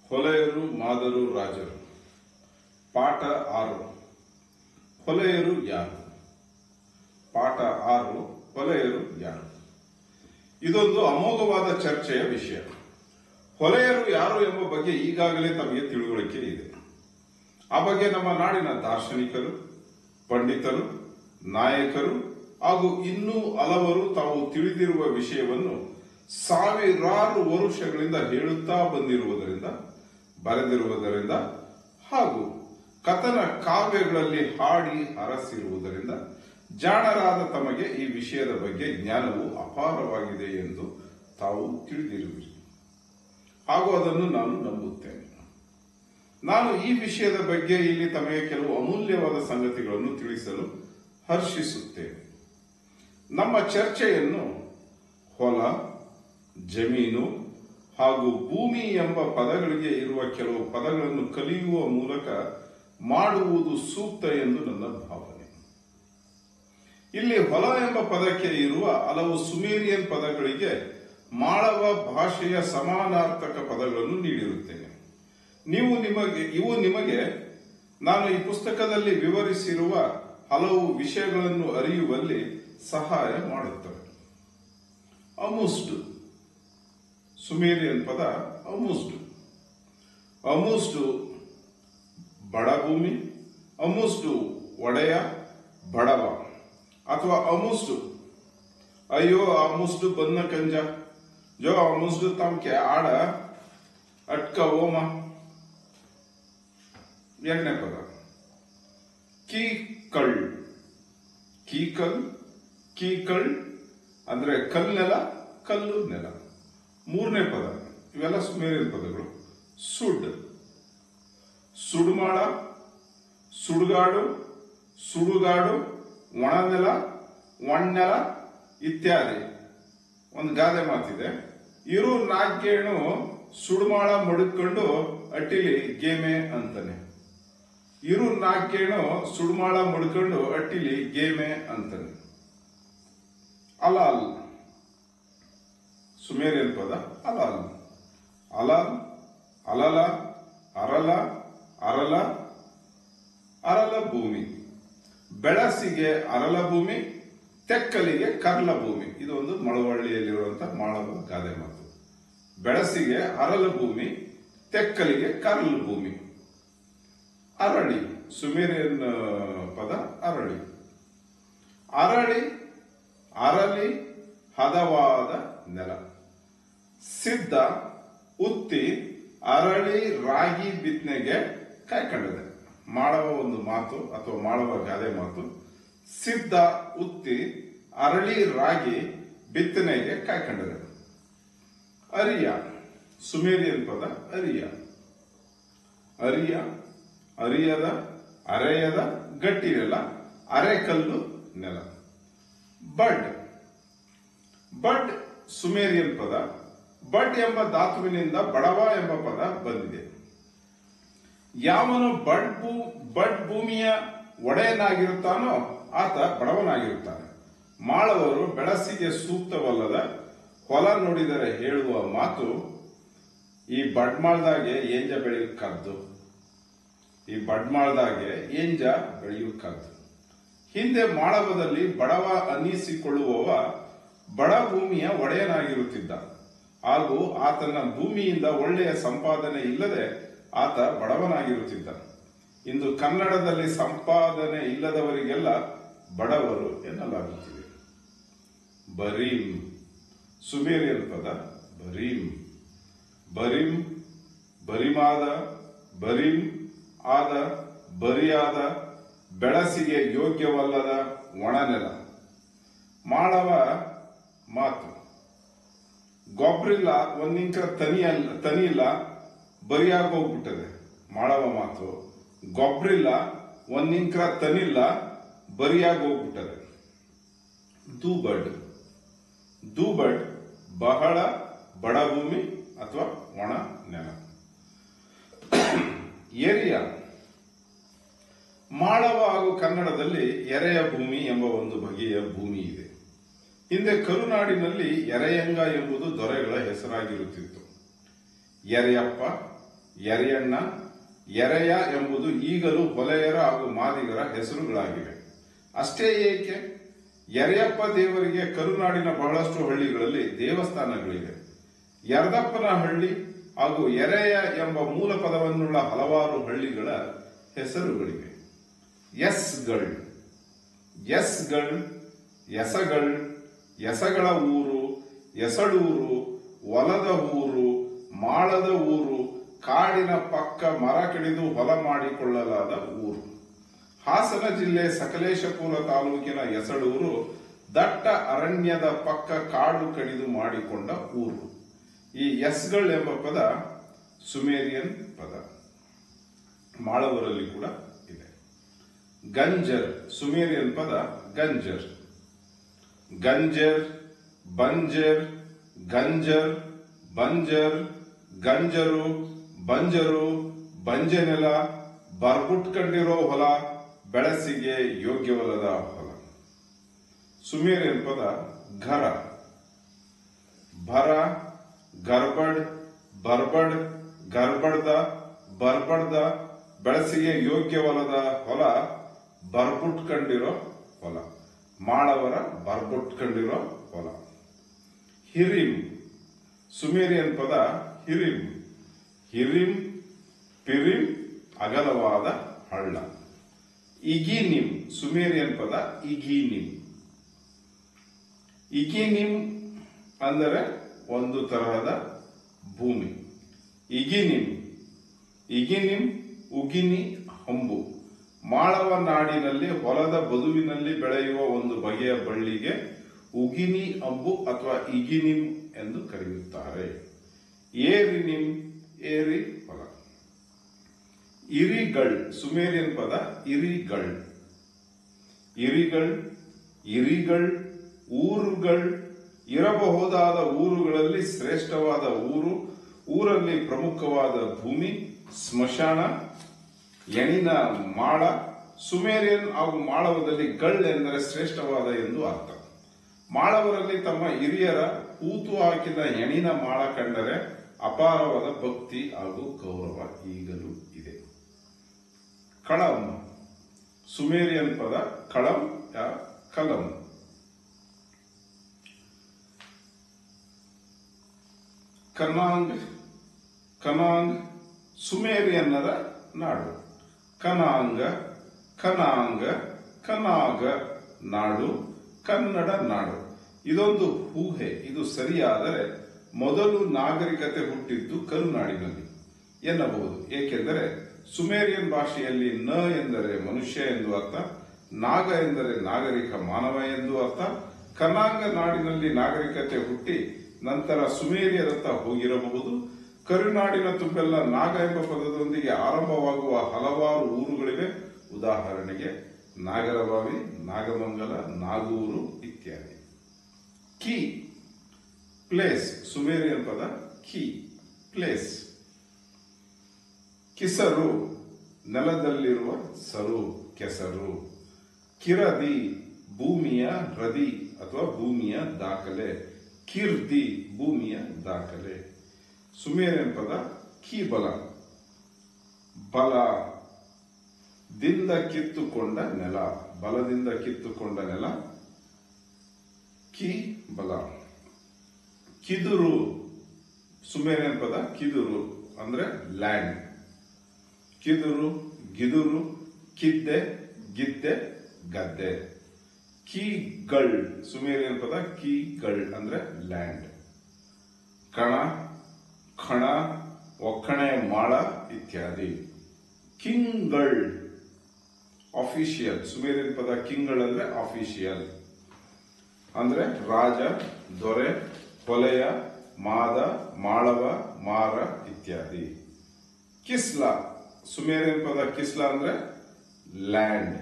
ಹೊಲೆಯರು ಮಾದರು ರಾಜರು. ಪಾಠ 6. ಹೊಲೆಯರು ಯಾರು? ಪಾಠ 6. ಹೊಲೆಯರು ಯಾರು? ಇದೊಂದು ಅಮೋಘವಾದ ಚರ್ಚೆಯ ವಿಷಯ. ಹೊಲೆಯರು ಯಾರು ಎಂಬ ಬಗ್ಗೆ ಈಗಾಗಲೇ ತಮಗೆ ತಿಳುವಳಿಕೆ ಇದೆ. ಆ ಬಗ್ಗೆ ನಮ್ಮ ನಾಡಿನ ದಾರ್ಶನಿಕರು, ಪಂಡಿತರು, ನಾಯಕರು ಹಾಗೂ ಇನ್ನೂ ಹಲವರು ತಾವು ತಿಳಿದಿರುವ ವಿಷಯವನ್ನು ಸಾವಿರಾರು ವರುಷಗಳಿಂದ ಹೇಳುತ್ತಾ ಬಂದಿರುವುದರಿಂದ, ಬರೆದಿರುವುದರಿಂದ ಹಾಗೂ ಕಥನ ಕಾವ್ಯಗಳಲ್ಲಿ ಹಾಡಿ ಹರಸಿರುವುದರಿಂದ ಜಾಣರಾದ ತಮಗೆ ಈ ವಿಷಯದ ಬಗ್ಗೆ ಜ್ಞಾನವು ಅಪಾರವಾಗಿದೆ ಎಂದು ತಾವು ತಿಳಿದಿರುವಿರಿ ಹಾಗೂ ಅದನ್ನು ನಾನು ನಂಬುತ್ತೇನೆ. ನಾನು ಈ ವಿಷಯದ ಬಗ್ಗೆ ಇಲ್ಲಿ ತಮಗೆ ಕೆಲವು ಅಮೂಲ್ಯವಾದ ಸಂಗತಿಗಳನ್ನು ತಿಳಿಸಲು ಹರ್ಷಿಸುತ್ತೇನೆ. ನಮ್ಮ ಚರ್ಚೆಯನ್ನು ಹೊಲ, ಜಮೀನು ಹಾಗೂ ಭೂಮಿ ಎಂಬ ಪದಗಳಿಗೆ ಇರುವ ಕೆಲವು ಪದಗಳನ್ನು ಕಲಿಯುವ ಮೂಲಕ ಮಾಡುವುದು ಸೂಕ್ತ ಎಂದು ನನ್ನ ಭಾವನೆ. ಇಲ್ಲಿ ಹೊಲ ಎಂಬ ಪದಕ್ಕೆ ಇರುವ ಹಲವು ಸುಮೇರಿಯನ್ ಪದಗಳಿಗೆ ಮಾಳವ ಭಾಷೆಯ ಸಮಾನಾರ್ಥಕ ಪದಗಳನ್ನು ನೀಡಿರುತ್ತೇನೆ. ಇವು ನಿಮಗೆ ನಾನು ಈ ಪುಸ್ತಕದಲ್ಲಿ ವಿವರಿಸಿರುವ ಹಲವು ವಿಷಯಗಳನ್ನು ಅರಿಯುವಲ್ಲಿ ಸಹಾಯ ಮಾಡುತ್ತವೆ. ಅಮುಸ್ಡ್, ಸುಮೇರಿಯನ್ ಪದ ಅಮುಸ್ಡ್. ಅಮುಸ್ಡ್ ಬಡಭೂಮಿ, ಅಮುಸ್ಡ್ ಒಡೆಯ, ಬಡವ ಅಥವಾ ಅಮುಸ್ಡ್ ಅಯ್ಯೋ ಅಮುಸ್ಡ್ ಬನ್ನ ಕಂಜ, ಜೋ ಅಮುಸ್ಡ್ ತಮ್ಕೆ ಆಡ ಅಟ್ಕ ಓಮ. ಎರಡನೇ ಪದ ಕೀಕಳ್. ಕೀಕಳ್ ಅಂದ್ರೆ ಕಲ್ನೆಲ, ಕಲ್ಲು ನೆಲ. ಮೂರನೇ ಪದ, ಇವೆಲ್ಲ ಸುಮೇರಿಯನ್ ಪದಗಳು. ಸುಡುಮಾಳ, ಸುಡುಗಾಡು, ಸುಡುಗಾಡು, ಒಣನೆಲ, ಒಣ್ಣೆಲ ಇತ್ಯಾದಿ. ಒಂದು ಗಾದೆ ಮಾತಿದೆ, ಇರು ನಾಲ್ಕೇಣು ಸುಡುಮಾಳ ಮಡುಕೊಂಡು ಅಟ್ಟಿಲಿ ಗೇಮೆ ಅಂತಾನೆ. ಇರು ನಾಲ್ಕೇಣು ಸುಡುಮಾಳ ಮಡ್ಕೊಂಡು ಅಟ್ಟಿಲಿ ಗೇಮೆ ಅಂತಾನೆ. ಅಲಾಲ್, ಸುಮೇರಿಯನ್ ಪದ ಅಲಾಲ್. ಅಲಾಲ್, ಅಲಲ, ಅರಲ, ಅರಲ, ಅರಲ ಭೂಮಿ. ಬೆಳಸಿಗೆ ಅರಲ ಭೂಮಿ, ತೆಕ್ಕಲಿಗೆ ಕರ್ಲ ಭೂಮಿ. ಇದು ಒಂದು ಮಳವಳ್ಳಿಯಲ್ಲಿರುವಂತಹ ಮಾಳವ ಗಾದೆ ಮಾತು. ಬೆಳಸಿಗೆ ಅರಲ ಭೂಮಿ, ತೆಕ್ಕಲಿಗೆ ಕರ್ಲ ಭೂಮಿ. ಅರಳಿ, ಸುಮೇರಿಯನ್ ಪದ ಅರಳಿ. ಅರಳಿ, ಅರಳಿ ಹದವಾದ ನೆಲ. ಸಿದ್ಧ, ಉತ್ತಿ, ಅರಳಿ ರಾಗಿ ಬಿತ್ತನೆಗೆ ಕಾಯ್ಕೊಂಡಿದೆ. ಮಾಳವ ಒಂದು ಮಾತು ಅಥವಾ ಮಾಳವ ಗಾದೆ ಮಾತು. ಸಿದ್ಧ, ಉತ್ತಿ, ಅರಳಿ ರಾಗಿ ಬಿತ್ತನೆಗೆ ಕಾಯ್ಕೊಂಡಿದೆ. ಅರಿಯ, ಸುಮೇರಿಯನ್ ಪದ ಅರಿಯ. ಅರಿಯ, ಅರಿಯದ, ಅರೆಯದ ಗಟ್ಟಿ ನೆಲ, ಅರೆಕಲ್ಲು ನೆಲ. ಬಡ್, ಬಡ್ ಸುಮೇರಿಯನ್ ಪದ. ಬಡ್ ಎಂಬ ಧಾತುವಿನಿಂದ ಬಡವ ಎಂಬ ಪದ ಬಂದಿದೆ. ಯಾವನು ಬಡ್ ಭೂಮಿಯ ಒಡೆಯನಾಗಿರುತ್ತಾನೋ ಆತ ಬಡವನಾಗಿರುತ್ತಾನೆ. ಮಾಳವರು ಬೆಳಸಿಗೆ ಸೂಕ್ತವಲ್ಲದ ಹೊಲ ನೋಡಿದರೆ ಹೇಳುವ ಮಾತು, ಈ ಬಡ್ಮಾಳ್ದಾಗೆ ಏಂಜ ಬೆಳೆಯುಕ್ಕದ್ದು, ಈ ಬಡ್ಮಾಳ್ದಾಗೆ ಏಂಜ ಬೆಳೆಯುಕ್ಕದ್ದು. ಹಿಂದೆ ಮಾಳವದಲ್ಲಿ ಬಡವ ಅನ್ನಿಸಿಕೊಳ್ಳುವವ ಬಡ ಭೂಮಿಯ ಒಡೆಯನಾಗಿರುತ್ತಿದ್ದ ಹಾಗೂ ಆತನ ಭೂಮಿಯಿಂದ ಒಳ್ಳೆಯ ಸಂಪಾದನೆ ಇಲ್ಲದೆ ಆತ ಬಡವನಾಗಿರುತ್ತಿದ್ದ. ಇಂದು ಕನ್ನಡದಲ್ಲಿ ಸಂಪಾದನೆ ಇಲ್ಲದವರಿಗೆಲ್ಲ ಬಡವರು ಎನ್ನಲಾಗುತ್ತಿದೆ. ಬರೀಂ, ಸುಮೇರಿಯನ್ ಪದ ಬರೀಂ. ಬರೀಂ, ಬರಿಮಾದ, ಬರೀಂ ಆದ, ಬರಿಯಾದ, ಬೆಳಸಿಗೆ ಯೋಗ್ಯವಲ್ಲದ ಒಣನೆಲ. ಮಾಳವ ಮಾತು. ಗೊಬ್ಬರಿಲ್ಲ, ಒಂದಿಂಕ ತನಿ ಇಲ್ಲ, ಬರಿಯಾಗೋಗ್ಬಿಟ್ಟದೆ. ಮಾಳವ ಮಾತು. ಗೊಬ್ಬರಿಲ್ಲ, ಒಂದಿಂಕ ತನಿಲ್ಲ, ಬರಿಯಾಗೋಗ್ಬಿಟ್ಟದೆ. ದೂಬಡ್, ದೂಬಡ್ ಬಹಳ ಬಡಭೂಮಿ ಅಥವಾ ಒಣ ನೆಲ. ಎರಿಯ, ಮಾಳವ ಹಾಗೂ ಕನ್ನಡದಲ್ಲಿ ಎರೆಯ ಭೂಮಿ ಎಂಬ ಒಂದು ಬಗೆಯ ಭೂಮಿ ಇದೆ. ಹಿಂದೆ ಕರುನಾಡಿನಲ್ಲಿ ಎರೆಯಂಗ ಎಂಬುದು ದೊರೆಗಳ ಹೆಸರಾಗಿರುತ್ತಿತ್ತು. ಎರೆಯಪ್ಪ, ಎರೆಯಣ್ಣ, ಎರೆಯ ಎಂಬುದು ಈಗಲೂ ಹೊಲೆಯರ ಹಾಗೂ ಮಾದಿಗರ ಹೆಸರುಗಳಾಗಿವೆ. ಅಷ್ಟೇ ಏಕೆ, ಎರೆಯಪ್ಪ ದೇವರಿಗೆ ಕರುನಾಡಿನ ಬಹಳಷ್ಟು ಹಳ್ಳಿಗಳಲ್ಲಿ ದೇವಸ್ಥಾನಗಳಿವೆ. ಯರ್ದಪ್ಪನ ಹಳ್ಳಿ ಹಾಗೂ ಎರೆಯ ಎಂಬ ಮೂಲ ಪದವನ್ನುಳ್ಳ ಹಲವಾರು ಹಳ್ಳಿಗಳ ಹೆಸರುಗಳಿವೆ. ಎಸ್ಗಳು, ಎಸಗಳು, ಎಸಗಳ ಊರು, ಎಸಳೂರು, ಹೊಲದ ಊರು, ಮಾಳದ ಊರು, ಕಾಡಿನ ಪಕ್ಕ ಮರ ಕಡಿದು ಹೊಲ ಮಾಡಿಕೊಳ್ಳಲಾದ ಊರು. ಹಾಸನ ಜಿಲ್ಲೆ ಸಕಲೇಶಪುರ ತಾಲೂಕಿನ ಎಸಳೂರು ದಟ್ಟ ಅರಣ್ಯದ ಪಕ್ಕ ಕಾಡು ಕಡಿದು ಮಾಡಿಕೊಂಡ ಊರು. ಈ ಎಸ್ಗಳು ಎಂಬ ಪದ ಸುಮೇರಿಯನ್ ಪದ, ಮಾಳವರಲ್ಲಿ ಕೂಡ ಇದೆ. ಗಂಜರ್, ಸುಮೇರಿಯನ್ ಪದ ಗಂಜರ್. ಗಂಜರ್, ಬಂಜರ್, ಗಂಜರ್, ಬಂಜರ್, ಗಂಜರು, ಬಂಜರು, ಬಂಜೆನೆಲ, ಬರ್ಬುಟ್ಕೊಂಡಿರೋ ಹೊಲ, ಬೆಳಸಿಗೆ ಯೋಗ್ಯವಲ್ಲದ ಹೊಲ. ಸುಮೇರಿಯನ್ ಪದ ಘರ. ಭರ, ಗರ್ಬಡ್, ಬರ್ಬಡ್, ಗರ್ಬಡ್ದ, ಬರ್ಬಡ್ದ, ಬೆಳಸಿಗೆ ಯೋಗ್ಯವಲ್ಲದ ಹೊಲ, ಬರ್ಬುಟ್ಕೊಂಡಿರೋ ಹೊಲ. ಮಾಳವರ ಬರ್ಬುಟ್ಕೊಂಡಿರೋ ಹೊಲ. ಹಿರಿಂ, ಸುಮೇರಿಯನ್ ಪದ ಹಿರಿಂ. ಹಿರಿಂ, ಪಿರಿಂ, ಅಗಲವಾದ ಹಳ್ಳ. ಇಗಿನಿಂ, ಸುಮೇರಿಯನ್ ಪದ ಇಗಿನಿಂ. ಇಗಿನಿಂ ಅಂದರೆ ಒಂದು ತರಹದ ಭೂಮಿ. ಇಗಿನಿಂ, ಇಗಿನಿಂ, ಉಗಿನಿ, ಹಂಬು. ಮಾಳವ ನಾಡಿನಲ್ಲಿ ಹೊಲದ ಬದುವಿನಲ್ಲಿ ಬೆಳೆಯುವ ಒಂದು ಬಗೆಯ ಬಳ್ಳಿಗೆ ಉಗಿನಿ ಅಂಬು ಅಥವಾ ಇಗಿನಿಂ ಎಂದು ಕರೆಯುತ್ತಾರೆ. ಏರಿನಿಂ, ಏರಿ ಹೊಲ. ಇರಿಗಳ್, ಸುಮೇರಿಯನ್ ಪದ ಇರಿಗಳ್. ಇರಿಗಳ್, ಇರಿಗಳ್, ಊರುಗಳ್, ಇರಬಹುದಾದ ಊರುಗಳಲ್ಲಿ ಶ್ರೇಷ್ಠವಾದ ಊರು, ಊರಲ್ಲಿ ಪ್ರಮುಖವಾದ ಭೂಮಿ, ಸ್ಮಶಾನ, ಎಣಿನ ಮಾಳ. ಸುಮೇರಿಯನ್ ಹಾಗೂ ಮಾಳವದಲ್ಲಿ ಗಳ್ ಎಂದರೆ ಶ್ರೇಷ್ಠವಾದ ಎಂದು ಅರ್ಥ. ಮಾಳವರಲ್ಲಿ ತಮ್ಮ ಹಿರಿಯರ ಹೂತು ಹಾಕಿದ ಎಣಿನ ಮಾಳ ಕಂಡರೆ ಅಪಾರವಾದ ಭಕ್ತಿ ಹಾಗೂ ಗೌರವ ಈಗಲೂ ಇದೆ. ಕಳಂ, ಸುಮೇರಿಯನ್ ಪದ ಕಳಂ ಯಾ ಕಲಂ. ಕನಾಂಗ್, ಕನಾಂಗ್, ಸುಮೇರಿಯನ್ನರ ನಾಡು. ಕನಾಂಗ, ಕನಾಂಗ, ಕನಾಗ ನಾಡು, ಕನ್ನಡ ನಾಡು. ಇದೊಂದು ಊಹೆ. ಇದು ಸರಿಯಾದರೆ ಮೊದಲು ನಾಗರಿಕತೆ ಹುಟ್ಟಿದ್ದು ಕರುನಾಡಿನಲ್ಲಿ ಎನ್ನಬಹುದು. ಏಕೆಂದರೆ ಸುಮೇರಿಯನ್ ಭಾಷೆಯಲ್ಲಿ ನ ಎಂದರೆ ಮನುಷ್ಯ ಎಂದು ಅರ್ಥ, ನಾಗ ಎಂದರೆ ನಾಗರಿಕ ಮಾನವ ಎಂದು ಅರ್ಥ. ಕನಾಂಗ ನಾಡಿನಲ್ಲಿ ನಾಗರಿಕತೆ ಹುಟ್ಟಿ ನಂತರ ಸುಮೇರಿಯರತ್ತ ಹೋಗಿರಬಹುದು. ಕರುನಾಡಿನ ತುಂಬೆಲ್ಲ ನಾಗ ಎಂಬ ಪದದೊಂದಿಗೆ ಆರಂಭವಾಗುವ ಹಲವಾರು ಊರುಗಳಿವೆ. ಉದಾಹರಣೆಗೆ ನಾಗರಬಾವಿ, ನಾಗಮಂಗಲ, ನಾಗೂರು ಇತ್ಯಾದಿ. ಕಿ, ಪ್ಲೇಸ್, ಸುಮೇರಿಯನ್ ಪದ ಕಿ, ಪ್ಲೇಸ್. ಕಿಸರು, ನೆಲದಲ್ಲಿರುವ ಸರು, ಕೆಸರು. ಕಿರದಿ, ಭೂಮಿಯ ರದಿ ಅಥವಾ ಭೂಮಿಯ ದಾಖಲೆ. ಕಿರ್ದಿ, ಭೂಮಿಯ ದಾಖಲೆ. ಸುಮೇರಿಯನ್ ಪದ ಕೀಬಲ. ಬಲ, ದಿಂದ ಕಿತ್ತುಕೊಂಡ ನೆಲ, ಬಲದಿಂದ ಕಿತ್ತುಕೊಂಡ ನೆಲ, ಕಿ ಬಲ. ಕಿದುರು, ಸುಮೇರಿಯನ್ ಪದ ಕಿದುರು ಅಂದ್ರೆ ಲ್ಯಾಂಡ್. ಕಿದುರು, ಗಿದುರು, ಕಿದ್ದೆ, ಗಿದ್ದೆ, ಗದ್ದೆ. ಕೀಗಳ್, ಸುಮೇರಿಯನ್ ಪದ ಕೀಗಳ್ ಅಂದ್ರೆ ಲ್ಯಾಂಡ್. ಕಣ, ಖಣ, ಒಕ್ಕಣೆ, ಮಾಳ ಇತ್ಯಾದಿ. ಕಿಂಗಳ್, ಆಫಿಷಿಯಲ್. ಸುಮೇರಿಯನ್ ಪದ ಕಿಂಗಳ್ ಅಂದ್ರೆ ಆಫಿಷಿಯಲ್ ಅಂದ್ರೆ ರಾಜ, ದೊರೆ, ಹೊಲೆಯ, ಮಾದ, ಮಾಳವ, ಮಾರ ಇತ್ಯಾದಿ. ಕಿಸ್ಲ, ಸುಮೇರಿಯನ್ ಪದ ಕಿಸ್ಲ ಅಂದ್ರೆ ಲ್ಯಾಂಡ್.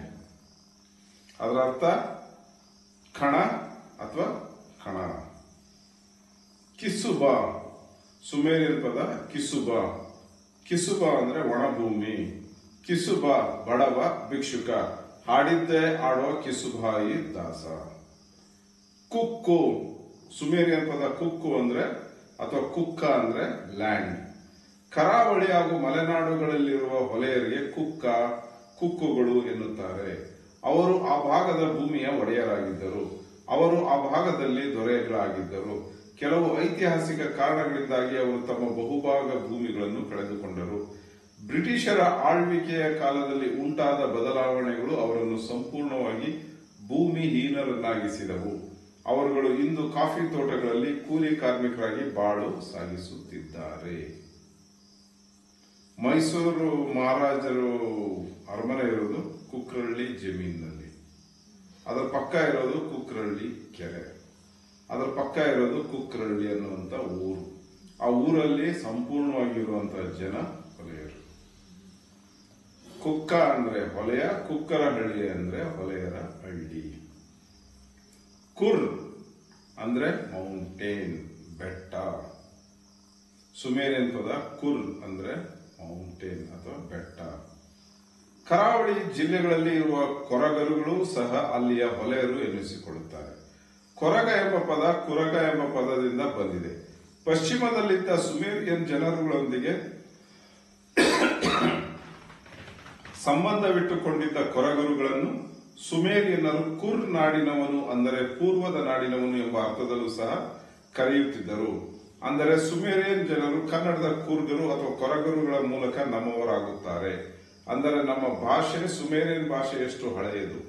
ಅದರ ಅರ್ಥ ಖಣ ಅಥವಾ ಖಣ. ಕಿಸುಬ, ಸುಮೇರಿಯನ್ ಪದ ಕಿಸುಬ. ಕಿಸುಬ ಅಂದ್ರೆ ಒಣಭೂಮಿ. ಕಿಸುಬ ಬಡವ, ಭಿಕ್ಷುಕ. ಹಾಡಿದ್ದೇ ಆಡೋ ಕಿಸುಬಾಯಿ ದಾಸ. ಕುಕ್ಕು, ಸುಮೇರಿಯನ್ ಪದ ಕುಕ್ಕು ಅಂದ್ರೆ ಅಥವಾ ಕುಕ್ಕ ಅಂದ್ರೆ ಲ್ಯಾಂಡ್. ಕರಾವಳಿ ಹಾಗೂ ಮಲೆನಾಡುಗಳಲ್ಲಿರುವ ಹೊಲೆಯರಿಗೆ ಕುಕ್ಕುಗಳು ಎನ್ನುತ್ತಾರೆ. ಅವರು ಆ ಭಾಗದ ಭೂಮಿಯ ಒಡೆಯರಾಗಿದ್ದರು. ಅವರು ಆ ಭಾಗದಲ್ಲಿ ದೊರೆಗಳಾಗಿದ್ದರು. ಕೆಲವು ಐತಿಹಾಸಿಕ ಕಾರಣಗಳಿಂದಾಗಿ ಅವರು ತಮ್ಮ ಬಹುಭಾಗ ಭೂಮಿಗಳನ್ನು ಕಳೆದುಕೊಂಡರು. ಬ್ರಿಟಿಷರ ಆಳ್ವಿಕೆಯ ಕಾಲದಲ್ಲಿ ಉಂಟಾದ ಬದಲಾವಣೆಗಳು ಅವರನ್ನು ಸಂಪೂರ್ಣವಾಗಿ ಭೂಮಿಹೀನರನ್ನಾಗಿಸಿದವು. ಅವರುಗಳು ಇಂದು ಕಾಫಿ ತೋಟಗಳಲ್ಲಿ ಕೂಲಿ ಕಾರ್ಮಿಕರಾಗಿ ಬಾಳು ಸಾಗಿಸುತ್ತಿದ್ದಾರೆ. ಮೈಸೂರು ಮಹಾರಾಜರು ಅರಮನೆ ಇರೋದು ಕುಕ್ರಳ್ಳಿ ಜಮೀನಿನಲ್ಲಿ. ಅದರ ಪಕ್ಕ ಇರೋದು ಕುಕ್ರಳ್ಳಿ ಕೆರೆ. ಅದರ ಪಕ್ಕ ಇರೋದು ಕುಕ್ರಳ್ಳಿ ಅನ್ನುವಂಥ ಊರು. ಆ ಊರಲ್ಲಿ ಸಂಪೂರ್ಣವಾಗಿರುವಂತಹ ಜನ ಹೊಲೆಯರು. ಕುಕ್ಕ ಅಂದ್ರೆ ಹೊಲೆಯ, ಕುಕ್ಕರಹಳ್ಳಿ ಅಂದ್ರೆ ಹೊಲೆಯರ ಹಳ್ಳಿ. ಕುರ್ ಅಂದ್ರೆ ಮೌಂಟೇನ್, ಬೆಟ್ಟ. ಸುಮೇರಿಯನ್ ಪದ ಕುರ್ ಅಂದ್ರೆ ಮೌಂಟೇನ್ ಅಥವಾ ಬೆಟ್ಟ. ಕರಾವಳಿ ಜಿಲ್ಲೆಗಳಲ್ಲಿ ಇರುವ ಕೊರಗರುಗಳು ಸಹ ಅಲ್ಲಿಯ ಹೊಲೆಯರು ಎನ್ನಿಸಿಕೊಳ್ಳುತ್ತಾರೆ. ಕೊರಗ ಎಂಬ ಪದ ಕುರಗ ಎಂಬ ಪದದಿಂದ ಬಂದಿದೆ. ಪಶ್ಚಿಮದಲ್ಲಿದ್ದ ಸುಮೇರಿಯನ್ ಜನರುಗಳೊಂದಿಗೆ ಸಂಬಂಧವಿಟ್ಟುಕೊಂಡಿದ್ದ ಕೊರಗರುಗಳನ್ನು ಸುಮೇರಿಯನ್ನರು ಕುರ್ ನಾಡಿನವನು ಅಂದರೆ ಪೂರ್ವದ ನಾಡಿನವನು ಎಂಬ ಅರ್ಥದಲ್ಲೂ ಸಹ ಕರೆಯುತ್ತಿದ್ದರು. ಅಂದರೆ ಸುಮೇರಿಯನ್ ಜನರು ಕನ್ನಡದ ಕೂರ್ಗರು ಅಥವಾ ಕೊರಗರುಗಳ ಮೂಲಕ ನಮ್ಮವರಾಗುತ್ತಾರೆ. ಅಂದರೆ ನಮ್ಮ ಭಾಷೆ ಸುಮೇರಿಯನ್ ಭಾಷೆಯಷ್ಟು ಹಳೆಯದು.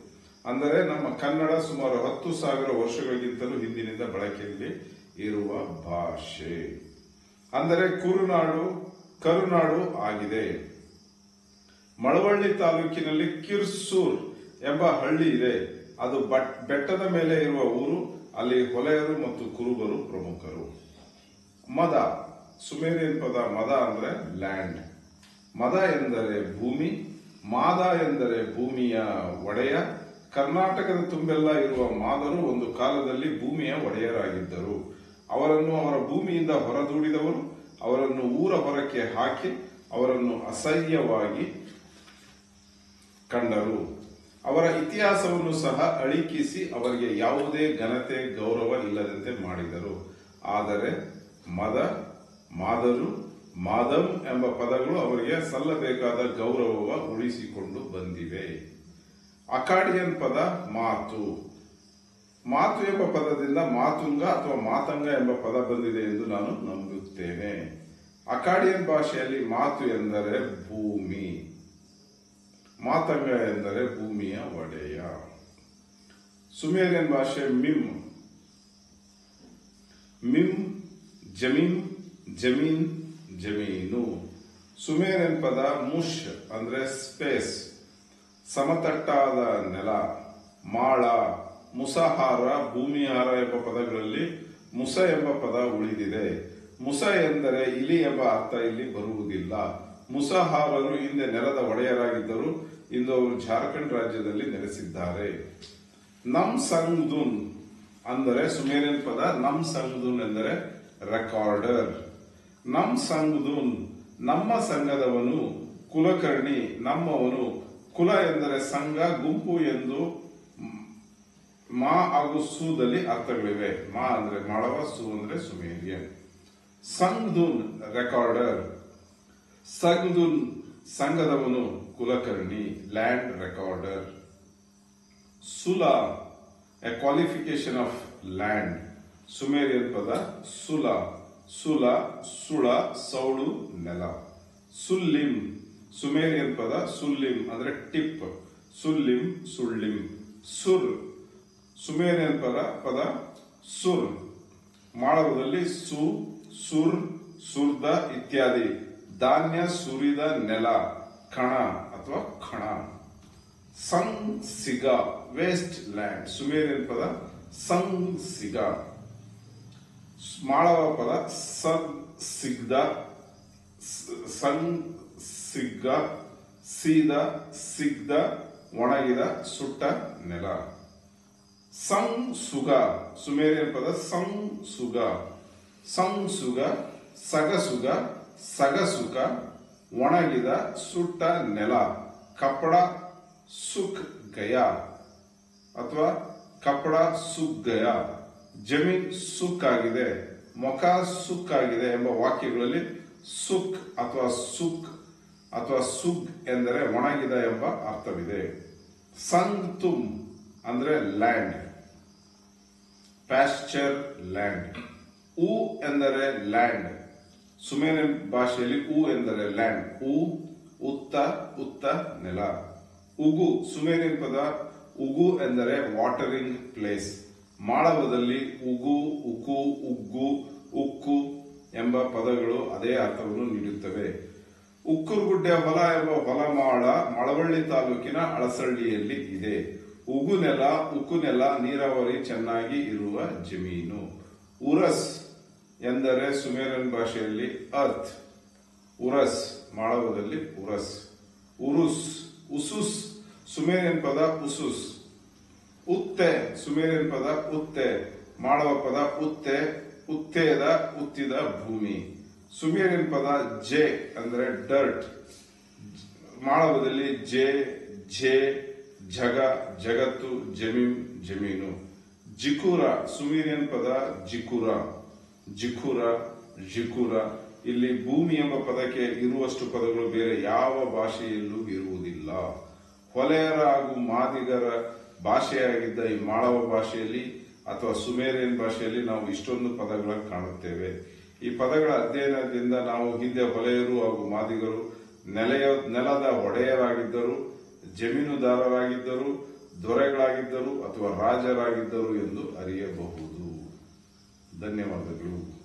ಅಂದರೆ ನಮ್ಮ ಕನ್ನಡ ಸುಮಾರು 10,000 ವರ್ಷಗಳಿಗಿಂತಲೂ ಹಿಂದಿನಿಂದ ಬಳಕೆಯಲ್ಲಿ ಇರುವ ಭಾಷೆ. ಅಂದರೆ ಕರುನಾಡು ಆಗಿದೆ. ಮಳವಳ್ಳಿ ತಾಲೂಕಿನಲ್ಲಿ ಕಿರ್ಸೂರ್ ಎಂಬ ಹಳ್ಳಿ ಇದೆ. ಅದು ಬೆಟ್ಟದ ಮೇಲೆ ಇರುವ ಊರು. ಅಲ್ಲಿ ಹೊಲೆಯರು ಮತ್ತು ಕುರುಬರು ಪ್ರಮುಖರು. ಮದ, ಸುಮೇರಿಯನ್ ಪದ ಮದ ಅಂದ್ರೆ ಲ್ಯಾಂಡ್. ಮದ ಎಂದರೆ ಭೂಮಿ, ಮಾದ ಎಂದರೆ ಭೂಮಿಯ ಒಡೆಯ. ಕರ್ನಾಟಕದ ತುಂಬೆಲ್ಲ ಇರುವ ಮಾದರು ಒಂದು ಕಾಲದಲ್ಲಿ ಭೂಮಿಯ ಒಡೆಯರಾಗಿದ್ದರು. ಅವರನ್ನು ಅವರ ಭೂಮಿಯಿಂದ ಹೊರದೂಡಿದವರು ಅವರನ್ನು ಊರ ಹೊರಕ್ಕೆ ಹಾಕಿ ಅವರನ್ನು ಅಸಹ್ಯವಾಗಿ ಕಂಡರು. ಅವರ ಇತಿಹಾಸವನ್ನು ಸಹ ಅಳಿಕಿಸಿ ಅವರಿಗೆ ಯಾವುದೇ ಘನತೆ ಗೌರವ ಇಲ್ಲದಂತೆ ಮಾಡಿದರು. ಆದರೆ ಮದ, ಮಾದರು, ಮಾದಂ ಎಂಬ ಪದಗಳು ಅವರಿಗೆ ಸಲ್ಲಬೇಕಾದ ಗೌರವವ ಉಳಿಸಿಕೊಂಡು ಬಂದಿವೆ. ಅಕಾಡಿಯನ್ ಪದ ಮಾತು. ಮಾತು ಎಂಬ ಪದದಿಂದ ಮಾತುಂಗ ಅಥವಾ ಮಾತಂಗ ಎಂಬ ಪದ ಬಂದಿದೆ ಎಂದು ನಾನು ನಂಬುತ್ತೇನೆ. ಅಕಾಡಿಯನ್ ಭಾಷೆಯಲ್ಲಿ ಮಾತು ಎಂದರೆ ಭೂಮಿ, ಮಾತಂಗ ಎಂದರೆ ಭೂಮಿಯ ಒಡೆಯ. ಸುಮೇರಿಯನ್ ಭಾಷೆ ಮಿಮ್ ಜಮೀನ್ ಜಮೀನು. ಸುಮೇರಿಯನ್ ಪದ ಮುಷ್ ಅಂದ್ರೆ ಸ್ಪೇಸ್, ಸಮತಟ್ಟಾದ ನೆಲ. ಮಾಳ, ಮುಸಹಾರ, ಭೂಮಿಹಾರ ಎಂಬ ಪದಗಳಲ್ಲಿ ಮುಸ ಎಂಬ ಪದ ಉಳಿದಿದೆ. ಮುಸ ಎಂದರೆ ಇಲಿ ಎಂಬ ಅರ್ಥ ಇಲ್ಲಿ ಬರುವುದಿಲ್ಲ. ಮುಸಹಾರರು ಹಿಂದೆ ನೆಲದ ಒಡೆಯರಾಗಿದ್ದರು. ಇಂದು ಅವರು ಜಾರ್ಖಂಡ್ ರಾಜ್ಯದಲ್ಲಿ ನೆಲೆಸಿದ್ದಾರೆ. ನಮ್ ಸಂಗ್ದುನ್ ಅಂದರೆ ಸುಮೇರಿಯನ್ ಪದ ನಮ್ ಸಂಗ್ದುನ್ ಎಂದರೆ ರೆಕಾರ್ಡರ್. ನಮ್ ಸಂಗ್ದುನ್ ನಮ್ಮ ಸಂಘದವನು, ಕುಲಕರ್ಣಿ ನಮ್ಮವನು. ಕುಲ ಎಂದರೆ ಸಂಘ, ಗುಂಪು ಎಂದು ಮಾ ಹಾಗೂ ಸೂದಲ್ಲಿ ಅರ್ಥಗಳಿವೆ. ಮಾ ಅಂದ್ರೆ ಮಾಳವ, ಸು ಅಂದ್ರೆ ಸುಮೇರಿಯನ್. ಸಂಗ್ದುನ್ ರೆಕಾರ್ಡರ್, ಸಂಗ್ದುನ್ ಸಂಘದವನು, ಕುಲಕರ್ಣಿ ಲ್ಯಾಂಡ್ ರೆಕಾರ್ಡರ್. ಸುಲ a qualification of land. Sumerian ಪದ ಸುಲ, ಸುಲ ಸುಳ, ಸೌಳು, ನೆಲ. ಸುಲ್ಲಿಂ, ಸುಮೇರಿಯನ್ ಪದ ಸುಲ್ಲಿಂ ಅಂದ್ರೆ ಟಿಪ್, ಸುಲ್ಲಿಂ ಸುಳ್ಳಿಂ. ಸುರ್, ಸುಮೇರಿಯನ್ ಪದ ಸುರ್. ಮಾಳವದಲ್ಲಿ ಸು, ಸುರ್, ಸುರ್ದ ಇತ್ಯಾದಿ. ಧಾನ್ಯ ಸುರಿದ ನೆಲ, ಕಣ ಅಥವಾ ಖಣ. ಸಂಸಿಗ ವೇಸ್ಟ್ ಲ್ಯಾಂಡ್. ಸುಮೇರಿಯನ್ ಪದ ಸಂಸಿಗ. ಮಾಳವ ಪದ ಸಿಗ್ದ, ಸಂಸಿಗ್ಗ, ಸೀದ, ಸಿಗ್ದ, ಒಣಗಿದ, ಸುಟ್ಟ ನೆಲ. ಸಂಸುಗ, ಸುಮೇರಿಯನ್ ಪದ ಸಂಸುಗ. ಸಂಸುಗ, ಸಗಸುಗ, ಸಗಸುಗ, ಒಣಗಿದ, ಸುಟ್ಟ ನೆಲ. ಕಪಡ ಸುಕ್ ಗಯ ಅಥವಾ ಕಪಡ ಸುಕ್ ಗಯ. ಜಮೀನ್ ಸುಕ್ಕಾಗಿದೆ, ಮೊಕ ಸುಕ್ಕಾಗಿದೆ ಎಂಬ ವಾಕ್ಯಗಳಲ್ಲಿ ಸುಕ್ ಅಥವಾ ಸುಗ್ ಎಂದರೆ ಒಣಗಿದ ಎಂಬ ಅರ್ಥವಿದೆ. ಸಂಗ್ ತುಮ್ ಅಂದ್ರೆ ಲ್ಯಾಂಡ್, ಪ್ಯಾಸ್ಚರ್ ಲ್ಯಾಂಡ್. ಉ ಎಂದರೆ ಲ್ಯಾಂಡ್, ಸುಮೇರಿಯನ್ ಭಾಷೆಯಲ್ಲಿ ಉ ಎಂದರೆ ಲ್ಯಾಂಡ್, ಉತ್ತ ನೆಲ. ಉಗು, ಸುಮೇರಿಯನ್ ಪದ ಉಗು ಎಂದರೆ ವಾಟರಿಂಗ್ ಪ್ಲೇಸ್. ಮಾಳವದಲ್ಲಿ ಉಗು, ಉಕು, ಉಗ್ಗು, ಉಕ್ಕು ಎಂಬ ಪದಗಳು ಅದೇ ಅರ್ಥವನ್ನು ನೀಡುತ್ತವೆ. ಉಕ್ಕುರುಗುಡ್ಡೆ ಹೊಲ ಎಂಬ ಹೊಲಮಾಳ ಮಳವಳ್ಳಿ ತಾಲೂಕಿನ ಅಳಸಳ್ಳಿಯಲ್ಲಿ ಇದೆ. ಉಗು ನೆಲ ನೀರಾವರಿ ಚೆನ್ನಾಗಿ ಇರುವ ಜಮೀನು. ಉರಸ್ ಎಂದರೆ ಸುಮೇರಿಯನ್ ಭಾಷೆಯಲ್ಲಿ ಅರ್ತ್, ಉರಸ್ ಮಾಳವದಲ್ಲಿ ಉರಸ್. ಉಸುಸ್ ಸುಮೇರಿಯನ್ ಪದ ಉಸುಸ್. ಉತ್ತೆ ಸುಮೇರಿಯನ್ ಪದ ಉತ್ತೆ, ಮಾಳವ ಪದ ಉತ್ತೆ, ಉತ್ತಿದ ಭೂಮಿ. ಸುಮೇರಿಯನ್ ಪದ ಜೆ ಅಂದ್ರೆ ಡರ್ಟ್, ಮಾಳವದಲ್ಲಿ ಝೆ ಜಗತ್ತು, ಜಮೀನು. ಜಿಕುರ ಸುಮೇರಿಯನ್ ಪದ ಜಿಕುರ. ಇಲ್ಲಿ ಭೂಮಿ ಎಂಬ ಪದಕ್ಕೆ ಇರುವಷ್ಟು ಪದಗಳು ಬೇರೆ ಯಾವ ಭಾಷೆಯಲ್ಲೂ ಇರುವುದಿಲ್ಲ. ಹೊಲೆಯರ ಹಾಗೂ ಮಾದಿಗರ ಭಾಷೆಯಾಗಿದ್ದ ಈ ಮಾಳವ ಭಾಷೆಯಲ್ಲಿ ಅಥವಾ ಸುಮೇರಿಯನ್ ಭಾಷೆಯಲ್ಲಿ ನಾವು ಇಷ್ಟೊಂದು ಪದಗಳನ್ನು ಕಾಣುತ್ತೇವೆ. ಈ ಪದಗಳ ಅಧ್ಯಯನದಿಂದ ನಾವು ಹಿಂದೆ ಹೊಲೆಯರು ಹಾಗೂ ಮಾದಿಗರು ನೆಲದ ಒಡೆಯರಾಗಿದ್ದರು, ಜಮೀನುದಾರರಾಗಿದ್ದರು, ದೊರೆಗಳಾಗಿದ್ದರು ಅಥವಾ ರಾಜರಾಗಿದ್ದರು ಎಂದು ಅರಿಯಬಹುದು. ಧನ್ಯವಾದಗಳು.